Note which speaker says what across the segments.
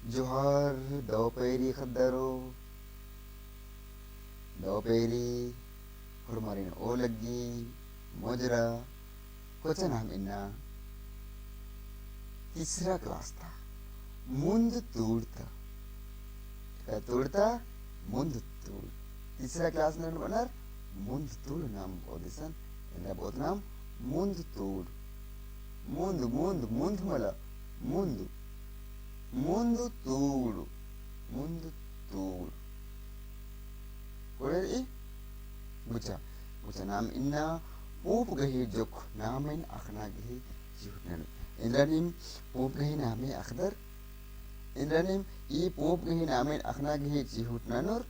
Speaker 1: Johar Doperi Khadaro Doperi Hurmarin Olagi Mojra question हम इन्ना तीसरा क्लास था मुंद तोड़ता क्या तोड़ता मुंद तोड़ तीसरा क्लास में बनर मुंद तोड़ नाम ऑडिशन इन्ना बहुत नाम मुंद तोड़ मुंद मुंद मुंद मला मुंद मुंद तोड़ मुंद तोड़ कोई बुचा बुचा नाम इन्ना पोप गही जोक नामें अखना गही जिहुटन इंद्रानिम पोप गही नामे अखदर इंद्रानिम ये पोप गही नामें अखना गही जिहुटनर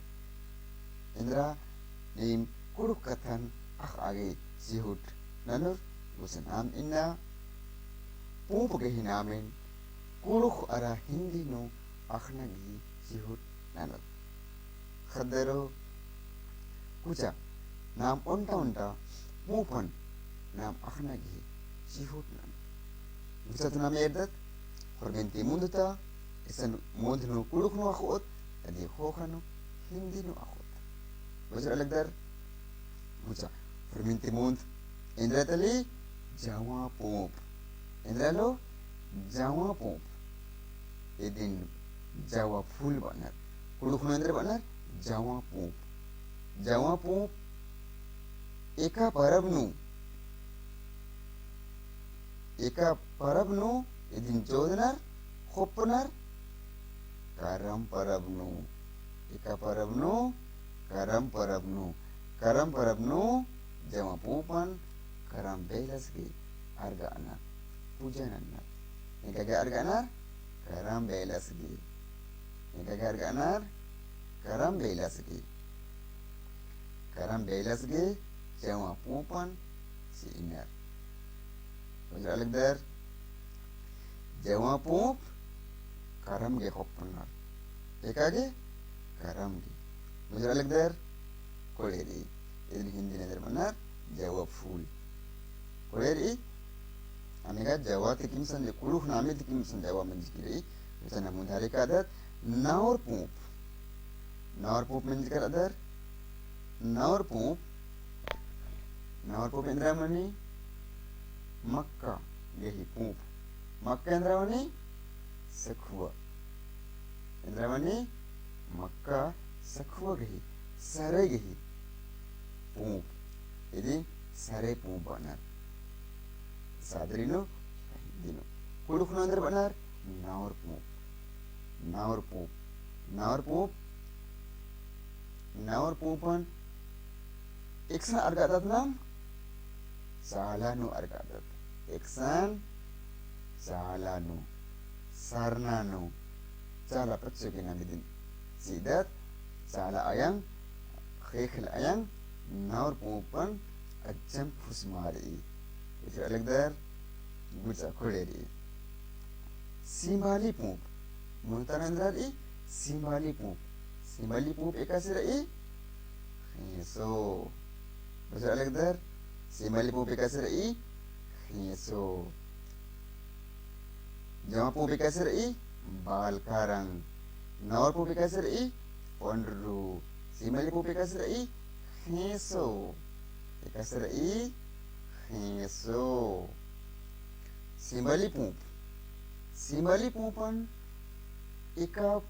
Speaker 1: इंद्रा निम कुड़ुक कथन अख आगे जिहुट ननर उस नाम इन्ना पोप गही नामें कुड़ुक अरा हिंदी नो अखना गही जिहुट ननर खदरो कुचा नाम उन्टा उन्टा Mupan nam akhna gi sihut nam bisa tu nam yerdat korgenti munduta isan mundnu kuluk no akhot adi khokhano hindi no akhot bajar alagdar mucha korgenti mund indra tali jawa pop indra lo jawa pop edin jawa phul banar kuluk no indra banar jawa pop एका परबनु इदिन चोदनर खोपनर करम परबनु जमा पूपन करम बेलसगी अर्गा owner पूजन owner इनका क्या अर्गा owner करम बेलसगी इनका क्या अर्गा अनर करम बेलसगी जमा पूपन si inar wajar alagdar jama pup karam ge hoppanar ekage karam ge wajar alagdar koleri idin hindi nadar manar jawa ful koleri amiga jawa tikimsan je kuruh nami tikimsan jawa menjikiri misalnya mudhari kadat naur pup menjikir adar naur pup इंद्रावणी मक्का यही पूप मक्का इंद्रावणी सखुआ इंद्रावणी मक्का सखुआ गही सरे गही पूप यदि सरे पूप बनर सादरीनो दिनो कुड़ुखनो अंदर बनर नावर पूपन एक सन अर्गातात नाम Salanu argadat eksan salanu sarnanu sala patsuki namidin sidat sala ayang khekhl ayang naur pupan ajam fusmari itu alagdar guca koleri simbali pup muntanandari simbali pup ekasirai so betul alagdar Simali pupi kasir I Khiso Jama pupi kasir I Balkarang Nawar pupi kasir I Pondru Simali pupi kasir I Khiso Kasir I Khiso Simali pupan Ika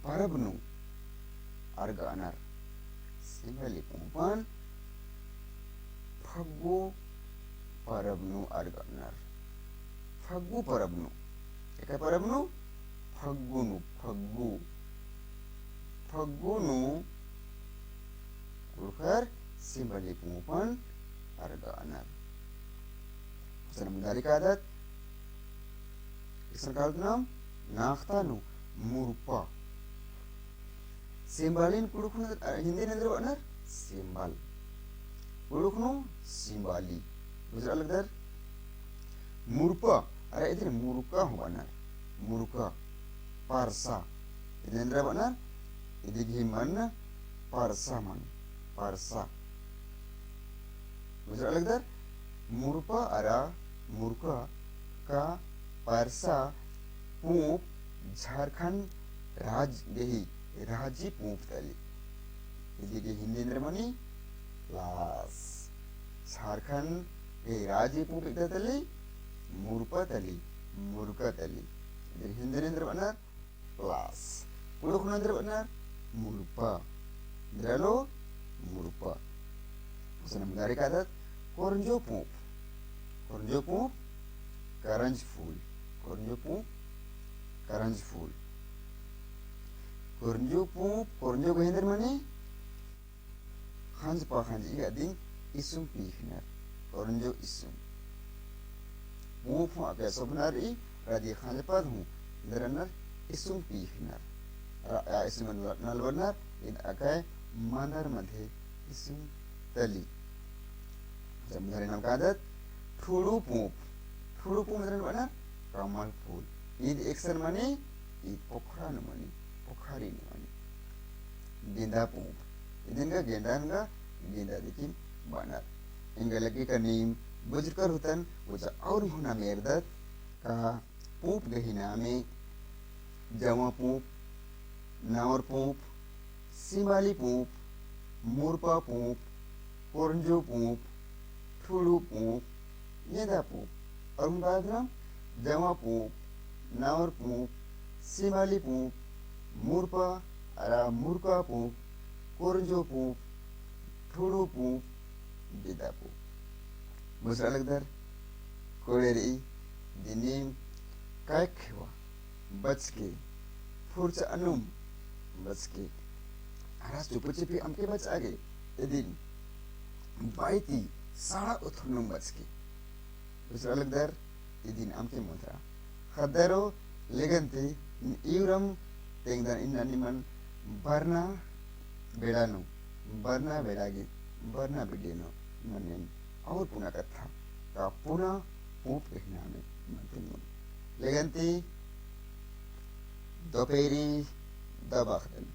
Speaker 1: Parabnu Arga anar Simali pupan Faggu parabnu arganar Faggu parabnu eka parabnu faggunu kulkar simbali pupan arganar sana mudhari kadat isan kaltunam nahtanu murpa simbalin kulukuna hindi nandra banar simbal Kulukno simbali betul alagdar murpa ada itu muruka banar muruka parsa itu nandra banar itu gimana parsa betul alagdar murpa ara murka ka parsa पूप झारखंड राजगेही राजी पूप तली इदिगे हिंदी अंद्रे लास झारखंड गे राजी पूप इकदा तली मुर्पा तली Murka तली इधर हिंदी अंद्रे बना लास पुरुख अंद्रे बना मुर्पा इधरलो मुर्पा उसने मुदारी का था कोरंजो पूप करंज फूल कोरंजो पूप करंज फूल कोरंजो गहिंदर मने खांज इगा दिन इसुम पीखनर कोरंजो इसुम पूप आके सबनर ई रादी खांज पद हूँ दरनर इसुम पीखनर इसुम नलवनर इन आके मनर मधे इसुम तली जब मुदारी नाम का आदत ठुडू पूप मतलब बना कमल फूल ईद एक्सन मने ईद पोखरा न मने पोखरी न मने गेंदा पूप इधन का गेंदा देखिम बना इंगे लगे का नीम बुजकर हुतन बुजा और होना मेरदत का पूप गहिना में जवा पूप नावर पूप सिमाली पूप मुरपा पूप कोरंजो पूप ठुडू पूप गेंदा पूप और बादराम जवा पूप नावर पूप सिमाली पूप मुरपा मुरका पूप कोरंजो पूप ठुडू पूप गेंदा पूप बुसरा लगदर कोड़ेरी दिनीम कायखेवा बचके फुर्च अनुम बचके आरास चुपी अमके बच आगे दिन बाईती साड़ा उथुनुम बचके दूसरा लगदर idin amke montra khadero legante iuram tengdan inaniman barna bedage barna bedeno manen और पुना कथा का पुना पूप कहना में मंतिम legante दोपहरी दबाखदन